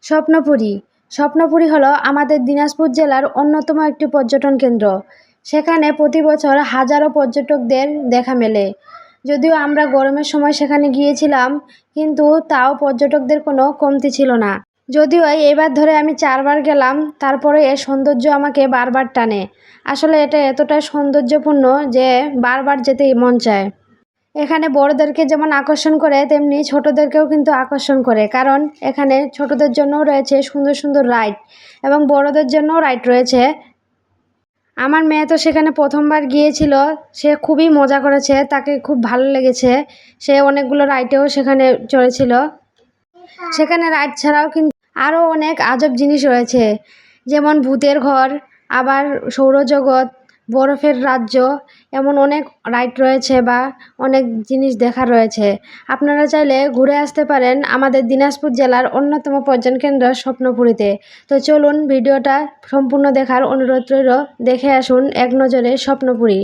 স্বপ্নপুরী স্বপ্নপুরী হলো আমাদের দিনাজপুর জেলার অন্যতম একটি পর্যটন কেন্দ্র। সেখানে প্রতি বছর হাজারো পর্যটকদের দেখা মেলে। যদিও আমরা গরমের সময় সেখানে গিয়েছিলাম, কিন্তু তাও পর্যটকদের কোনো কমতি ছিল না। যদিও এবার ধরে আমি 4বার গেলাম, তারপরে এর সৌন্দর্য আমাকে বারবার টানে। আসলে এটা এতটাই সৌন্দর্যপূর্ণ যে বারবার যেতে মন চায়। এখানে বড়দেরকে যেমন আকর্ষণ করে, তেমনি ছোটদেরকেও কিন্তু আকর্ষণ করে, কারণ এখানে ছোটদের জন্যও রয়েছে সুন্দর সুন্দর রাইড এবং বড়দের জন্যও রাইড রয়েছে। আমার মেয়ে তো সেখানে প্রথমবার গিয়েছিল, সে খুবই মজা করেছে, তাকে খুব ভালো লেগেছে। সে অনেকগুলো রাইডেও সেখানে চড়েছিল। সেখানে রাইড ছাড়াও কিন্তু আরও অনেক আজব জিনিস রয়েছে, যেমন ভূতের ঘর, আবার সৌরজগৎ, বরফের রাজ্য, এমন অনেক রাইড রয়েছে বা অনেক জিনিস দেখার রয়েছে। আপনারা চাইলে ঘুরে আসতে পারেন আমাদের দিনাজপুর জেলার অন্যতম পর্যটন কেন্দ্র স্বপ্নপুরীতে। তো চলুন ভিডিওটা সম্পূর্ণ দেখার অনুরোধ রইল, দেখে আসুন এক নজরে স্বপ্নপুরী।